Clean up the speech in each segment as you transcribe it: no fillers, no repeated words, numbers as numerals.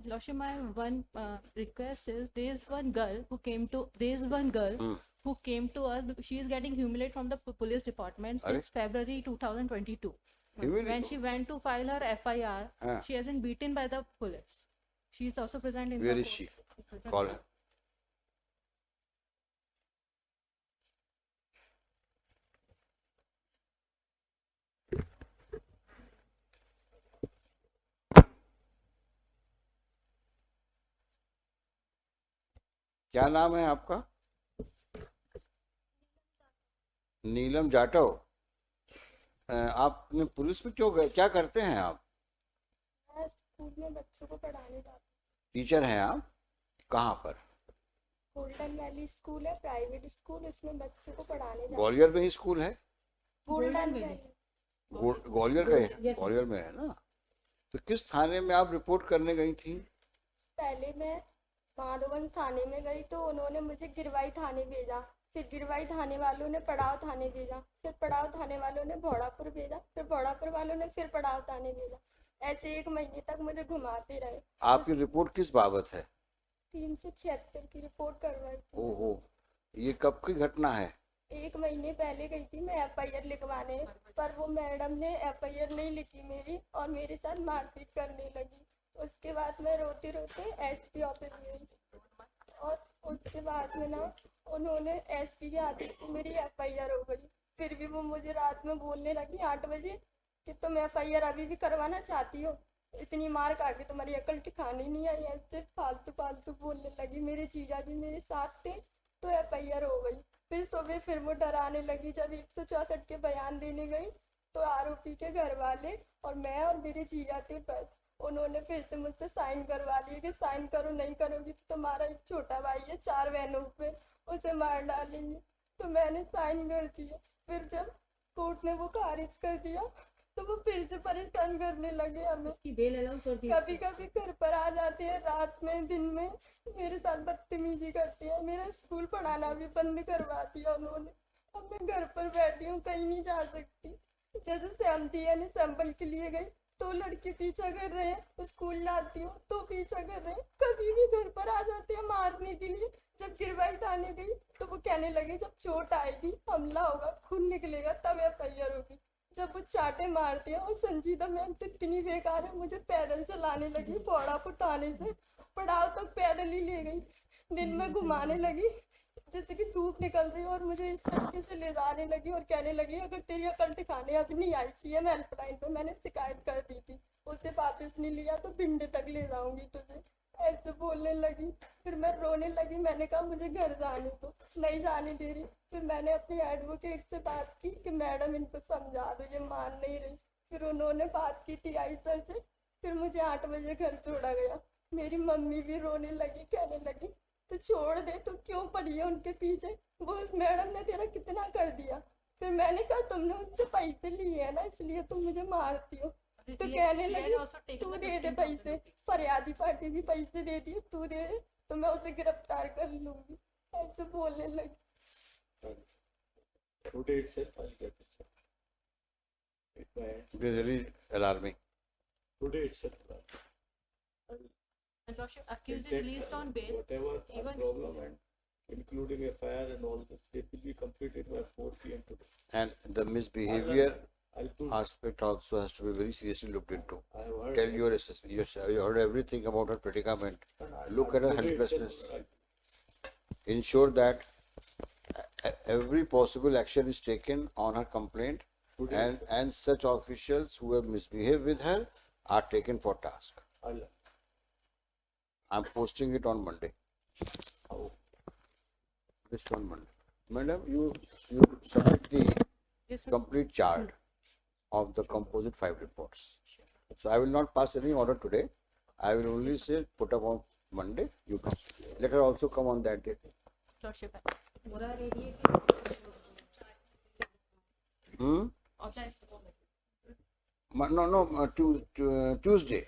Lordship, my one request is there is one girl who came to us because she is getting humiliated from the police department since February 2022. When she went to file her FIR, she has been beaten by the police. She is also present in Where the is she? Call her. क्या नाम है आपका? नीलम जाटव। आपने police में क्यों गए? क्या करते हैं आप? मैं स्कूल में बच्चों को पढ़ाने जाती हूँ। टीचर हैं आप? कहाँ पर? गोल्डन वैली स्कूल है, प्राइवेट स्कूल, इसमें बच्चों को पढ़ाने जाती हूँ। ग्वालियर में ही स्कूल है? गोल्डन वैली ग्वालियर का है? ग्वालियर में है ना? तो किस थाने में आप रिपोर्ट करने गई थी? पहले मैं माधोवन थाने में गई तो उन्होंने मुझे गिरवाई थाने भेजा, फिर गिरवाई थाने वालों ने पड़ाव थाने भेजा, फिर पड़ाव थाने वालों ने भोड़ापुर भेजा, फिर भोड़ापुर वालों ने फिर पड़ाव थाने भेजा। ऐसे 1 महीने तक मुझे घुमाते रहे। आपकी रिपोर्ट किस बाबत है? 376 की रिपोर्ट करवाई। ओहो, ये कब की घटना है? 1 महीने पहले गई थी मैं FIR लिखवाने, पर वो मैडम ने FIR नहीं लिखी मेरी और मेरे साथ मारपीट करने लगी। उसके बाद मैं रोते रोते SP ऑफिस गई और उसके बाद में ना उन्होंने SP के आते ही मेरी FIR हो गई। फिर भी वो मुझे रात में बोलने लगी 8 बजे कि तुम FIR अभी भी करवाना चाहती हो, इतनी मार खा के तुम्हारी अकल ठिकाने नहीं आई। ऐसे फालतू फालतू बोलने लगी। मेरे जीजा जी मेरे साथ थे तो FIR हो गई। फिर सुबह फिर वो डराने लगी। जब 164 के बयान देने गई तो आरोपी के घर वाले और मैं और मेरे जीजा थे पर उन्होंने फिर से मुझसे साइन करवा लिए कि साइन करो, नहीं करोगी तो तुम्हारा एक छोटा भाई है 4 बहनों पे, उसे मार डालेंगे। तो मैंने साइन कर दिया। फिर जब कोर्ट ने वो खारिज कर दिया तो वो फिर से परेशान करने लगे हमें। कभी कभी घर पर आ जाते हैं रात में, दिन में मेरे साथ बदतमीजी करते हैं। मेरा स्कूल पढ़ाना भी बंद करवा दिया उन्होंने। अब मैं घर पर बैठी हूँ, कहीं नहीं जा सकती। जैसे सहमति यानी सैंपल के लिए गई तो लड़के पीछा कर रहे हैं, स्कूल लाती हूँ तो पीछा कर रहे हैं, कभी भी घर पर आ जाते हैं मारने के लिए। जब गिरवाई थाने गई तो वो कहने लगे जब चोट आएगी, हमला होगा, खून निकलेगा तब FIR होगी। जब वो चाटे मारते हैं और संजीदा मैम तो इतनी बेकार है, मुझे पैदल चलाने लगी भोड़ापुर थाने से पड़ाव तक पैदल ही ले गई। दिन में घुमाने लगी जैसे कि धूप निकल रही और मुझे इस तरीके से ले जाने लगी और कहने लगी अगर तेरी अकल ठिकाने अभी नहीं आई CM हेल्पलाइन पे मैंने शिकायत कर दी थी, उसे वापस नहीं लिया तो भिंड तक ले जाऊंगी तुझे, ऐसे बोलने लगी। फिर मैं रोने लगी। मैंने कहा मुझे घर जाने दो, नहीं जाने दे रही। फिर मैंने अपनी एडवोकेट से बात की कि मैडम इनको समझा दो, ये मान नहीं रही। फिर उन्होंने बात की TI सर से। फिर मुझे 8 बजे घर छोड़ा गया। मेरी मम्मी भी रोने लगी, कहने लगी तो छोड़ दे, तो क्यों पड़ी है उनके पीछे, वो उस मैडम ने तेरा कितना कर दिया। फिर मैंने कहा तुमने उनसे पैसे लिए है ना इसलिए तुम मुझे मारती हो। तो कहने लगी तू दे दे पैसे, फरियादी पार्टी भी पैसे दे दिए, तू दे दे तो मैं उसे गिरफ्तार कर लूंगी, ऐसे बोलने लगी। It is really alarming. Today itself, And Lordship, accused is released on bail. whatever Even- problem and including FIR and all this, it will be completed by 4 PM today. And the misbehavior I'll put, aspect also has to be very seriously looked into. I have heard. Tell your assessment. You heard everything about her predicament. Look at her Today helplessness. itself, Ensure that every possible action is taken on her complaint, and such officials who have misbehaved with her are taken for task. I'm posting it on Monday. Just on Monday. Madam, you submit the Yes, sir. complete chart of the composite 5 reports. So I will not pass any order today. I will only say put up on Monday. You come. Let her also come on that day. Lordship. Hmm? Of the No, Tuesday.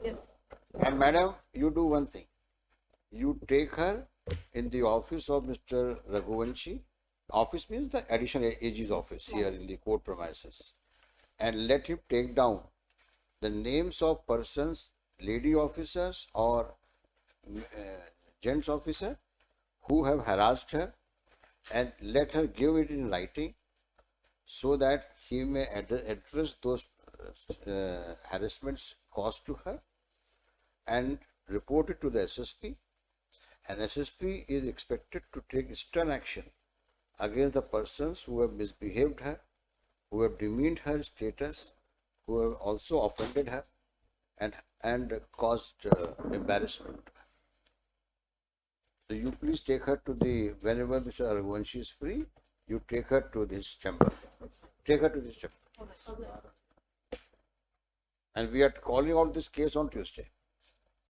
Yes. And madam, you do one thing. You take her in the office of Mr. Raghuvanshi. Office means the additional AG's office here in the court premises. And let him take down the names of persons lady officers or gents officer who have harassed her, and let her give it in writing so that he may address those harassments caused to her and report it to the SSP. And SSP is expected to take stern action against the persons who have misbehaved her, who have demeaned her status, who have also offended her and caused embarrassment. So you please take her to the, whenever Mr. Raghuvanshi is free, you take her to this chamber. Take her to this chamber. And we are calling out this case on Tuesday.